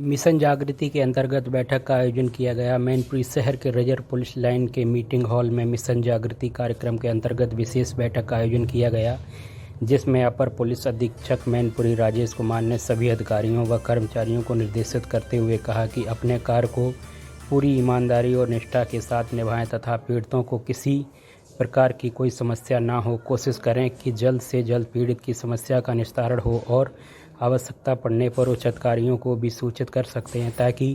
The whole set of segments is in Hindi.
मिशन जागृति के अंतर्गत बैठक का आयोजन किया गया। मैनपुरी शहर के रिजर्व पुलिस लाइन के मीटिंग हॉल में मिशन जागृति कार्यक्रम के अंतर्गत विशेष बैठक का आयोजन किया गया, जिसमें अपर पुलिस अधीक्षक मैनपुरी राजेश कुमार ने सभी अधिकारियों व कर्मचारियों को निर्देशित करते हुए कहा कि अपने कार्य को पूरी ईमानदारी और निष्ठा के साथ निभाएं तथा पीड़ितों को किसी प्रकार की कोई समस्या ना हो। कोशिश करें कि जल्द से जल्द पीड़ित की समस्या का निस्तारण हो और आवश्यकता पड़ने पर उच्च अधिकारियों को भी सूचित कर सकते हैं ताकि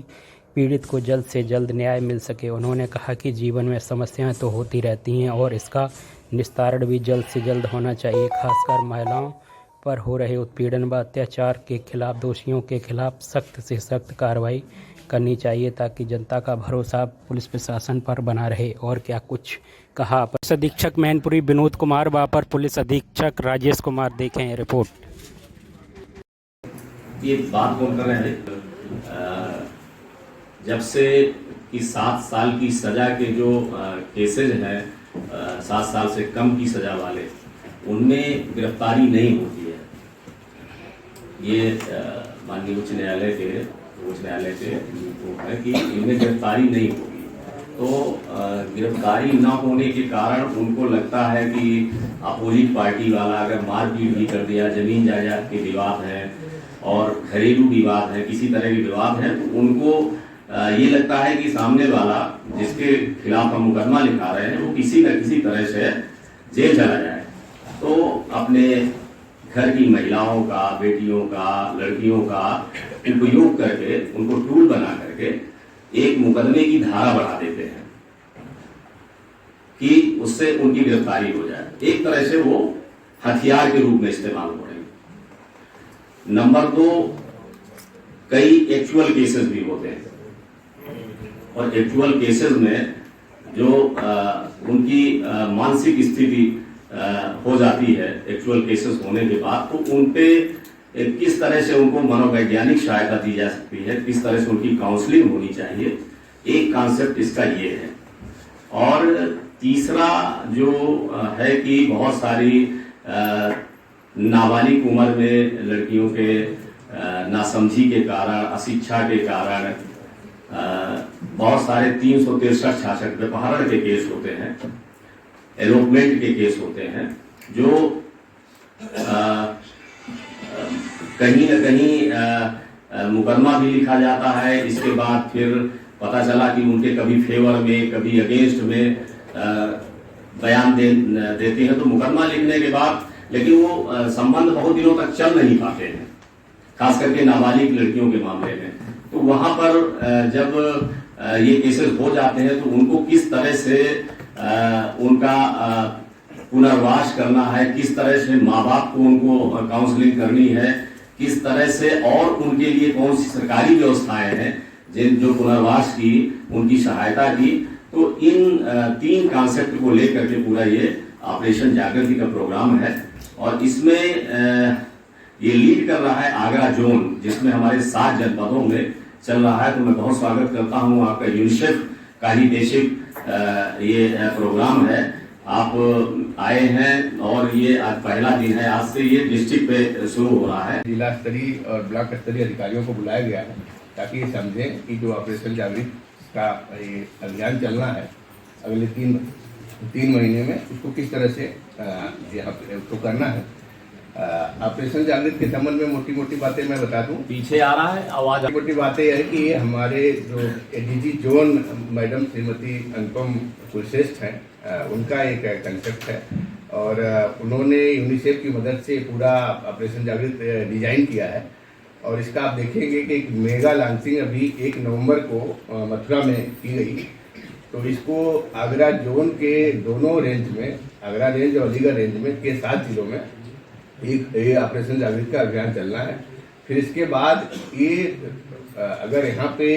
पीड़ित को जल्द से जल्द न्याय मिल सके। उन्होंने कहा कि जीवन में समस्याएं तो होती रहती हैं और इसका निस्तारण भी जल्द से जल्द होना चाहिए। खासकर महिलाओं पर हो रहे उत्पीड़न व अत्याचार के खिलाफ दोषियों के खिलाफ सख्त से सख्त कार्रवाई करनी चाहिए ताकि जनता का भरोसा पुलिस प्रशासन पर बना रहे। और क्या कुछ कहा पुलिस अधीक्षक मैनपुरी विनोद कुमार व अपर पुलिस अधीक्षक राजेश कुमार। देखें रिपोर्ट। ये बात कौन कर रहे हैं? जब से कि 7 साल की सजा के जो केसेज हैं, 7 साल से कम की सजा वाले, उनमें गिरफ्तारी नहीं होती है। ये माननीय उच्च न्यायालय के वो है कि इनमें गिरफ्तारी नहीं होगी। तो गिरफ्तारी न होने के कारण उनको लगता है कि अपोजिट पार्टी वाला अगर मारपीट भी कर दिया, जमीन जायदाद के विवाद हैं और घरेलू विवाद है, किसी तरह के विवाद है, तो उनको ये लगता है कि सामने वाला जिसके खिलाफ हम मुकदमा लिखा रहे हैं वो किसी न किसी तरह से जेल चला जाए। तो अपने घर की महिलाओं का, बेटियों का, लड़कियों का उपयोग करके, उनको टूल बना करके एक मुकदमे की धारा बढ़ा देते हैं कि उससे उनकी गिरफ्तारी हो जाए। एक तरह से वो हथियार के रूप में इस्तेमाल हो रहे हैं। नंबर 2, कई एक्चुअल केसेस भी होते हैं और एक्चुअल केसेस में जो उनकी मानसिक स्थिति हो जाती है, एक्चुअल केसेस होने के बाद, तो उनपे किस तरह से उनको मनोवैज्ञानिक सहायता दी जा सकती है, किस तरह से उनकी काउंसलिंग होनी चाहिए, एक कॉन्सेप्ट इसका ये है। और तीसरा जो है कि बहुत सारी नाबालिग उम्र में लड़कियों के नासमझी के कारण, अशिक्षा के कारण बहुत सारे 363-66 व्यपहरण के केस होते हैं, एलोपमेंट के केस होते हैं, जो कहीं न कहीं मुकदमा भी लिखा जाता है। इसके बाद फिर पता चला कि उनके कभी फेवर में, कभी अगेंस्ट में बयान देते हैं, तो मुकदमा लिखने के बाद लेकिन वो संबंध बहुत दिनों तक चल नहीं पाते हैं, खास करके नाबालिग लड़कियों के मामले में। तो वहां पर जब ये केसेस हो जाते हैं तो उनको किस तरह से उनका पुनर्वास करना है, किस तरह से माँ बाप को उनको काउंसलिंग करनी है, किस तरह से, और उनके लिए कौन सी सरकारी व्यवस्थाएं हैं जिन जो पुनर्वास की, उनकी सहायता की। तो इन 3 कॉन्सेप्ट को लेकर के पूरा ये ऑपरेशन जागृति का प्रोग्राम है। और इसमें ये लीड कर रहा है आगरा जोन, जिसमें हमारे 7 जनपदों में चल रहा है। तो मैं बहुत स्वागत करता हूँ आपका। यूनिसेफ का ही बेसिक ये प्रोग्राम है। आप आए हैं और ये आज पहला दिन है, आज से ये डिस्ट्रिक्ट पे शुरू हो रहा है। जिला स्तरीय और ब्लॉक स्तरीय अधिकारियों को बुलाया गया है ताकि ये समझें कि जो ऑपरेशन जागृति का ये अभियान चलना है अगले 3 महीने में, उसको किस तरह से यहाँ उसको करना है। ऑपरेशन जागृति के संबंध में मोटी मोटी बातें मैं बता दूं। पीछे आ रहा है आवाज। मोटी बातें है कि ये हमारे जो एडीजी जोन मैडम श्रीमती अनुपम कुलश्रेष्ठ हैं, उनका एक कंसेप्ट है और उन्होंने यूनिसेफ की मदद से पूरा ऑपरेशन जागृति डिजाइन किया है। और इसका आप देखेंगे कि एक मेगा लॉन्चिंग अभी 1 नवंबर को मथुरा में की गई। तो इसको आगरा जोन के दोनों रेंज में, आगरा रेंज और अलीगढ़ रेंज में के 7 जिलों में ये ऑपरेशन जागृति का अभियान चलना है। फिर इसके बाद ये अगर यहाँ पे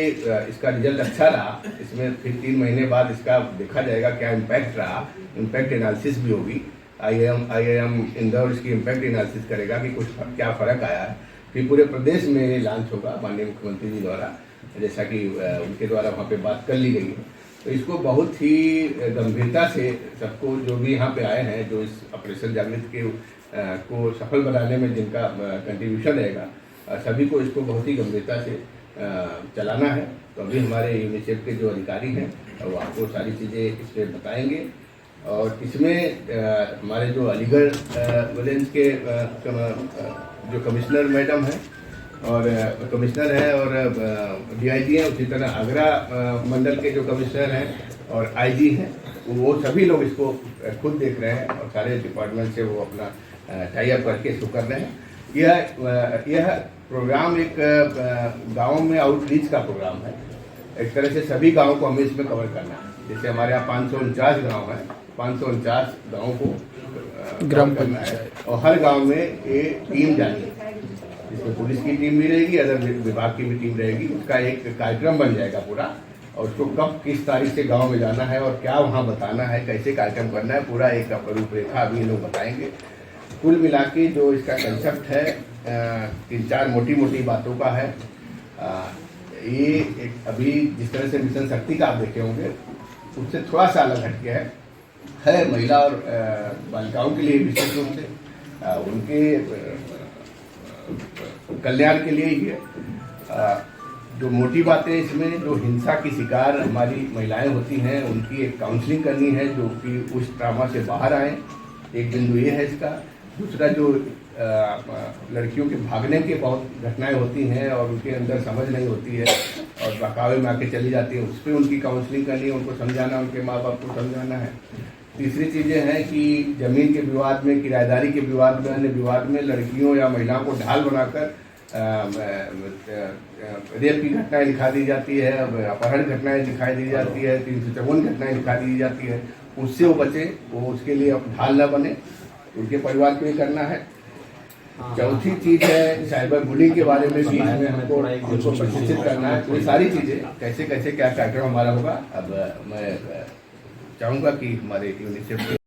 इसका रिजल्ट अच्छा रहा, इसमें फिर 3 महीने बाद इसका देखा जाएगा क्या इम्पैक्ट रहा। इम्पैक्ट एनालिसिस भी होगी। IIM इंदौर इसकी इम्पैक्ट एनालिसिस करेगा कि कुछ क्या फ़र्क आया है। फिर पूरे प्रदेश में ये लॉन्च होगा माननीय मुख्यमंत्री जी द्वारा, जैसा कि उनके द्वारा वहाँ पे बात कर ली गई है। तो इसको बहुत ही गंभीरता से सबको, जो भी यहाँ पे आए हैं, जो इस ऑपरेशन जागृति के को सफल बनाने में जिनका कंट्रीब्यूशन रहेगा, सभी को इसको बहुत ही गंभीरता से चलाना है। तो अभी हमारे यूनिसेफ के जो अधिकारी हैं वो आपको सारी चीज़ें इसमें बताएंगे। और इसमें हमारे जो अलीगढ़ विलेज के जो कमिश्नर मैडम हैं और कमिश्नर हैं और डीआईजी हैं, उसी तरह आगरा मंडल के जो कमिश्नर हैं और आईजी हैं, वो सभी लोग इसको खुद देख रहे हैं और सारे डिपार्टमेंट से वो अपना टाई अप करके इसको कर रहे हैं। यह प्रोग्राम एक गाँव में आउटरीच का प्रोग्राम है। एक तरह से सभी गाँव को हमें इसमें कवर करना है। जैसे हमारे यहाँ 549 गाँव हैं, 549 गाँव को ग्राम करना है और हर गाँव में एक टीम जानी है, जिसमें पुलिस की टीम भी रहेगी, अदर विभाग की भी टीम रहेगी। उसका एक कार्यक्रम बन जाएगा पूरा, और उसको कब किस तारीख से गांव में जाना है और क्या वहां बताना है, कैसे कार्यक्रम करना है, पूरा एक रूपरेखा अभी ये लोग बताएंगे। कुल मिला के जो इसका कंसेप्ट है 3-4 मोटी मोटी बातों का है। ये एक अभी जिस तरह से मिशन शक्ति का आप देखे होंगे उससे थोड़ा सा अलग हटके है महिला और बालिकाओं के लिए विशेष रूप से उनके कल्याण के लिए ही है। जो मोटी बातें इसमें, जो हिंसा की शिकार हमारी महिलाएं होती हैं उनकी एक काउंसलिंग करनी है, जो कि उस ट्रामा से बाहर आए। एक बिंदु ये है इसका। दूसरा, जो लड़कियों के भागने के बहुत घटनाएं होती हैं और उनके अंदर समझ नहीं होती है और बहकावे में आके चली जाती है, उस पर उनकी काउंसलिंग करनी है, उनको समझाना, उनके माँ बाप को समझाना है। तीसरी चीज़ें हैं कि ज़मीन के विवाद में, किराएदारी के विवाद में, अन्य विवाद में लड़कियों या महिलाओं को ढाल बनाकर रेप की घटनाएं दिखा दी जाती है, अपहरण घटनाएं दिखाई दी जाती है, 354 घटनाएं दिखा दी जाती है। उससे वो बचे, वो उसके लिए ढाल न बने, उनके परिवार को ही करना है। चौथी चीज़ है साइबर बुलिंग के बारे में भी इसमें हमको प्रशिक्षित करना है। तो ये सारी चीज़ें कैसे कैसे क्या कार्यक्रम हमारा होगा। अब मैं चाहूँगा कि हमारे यूनिसेफ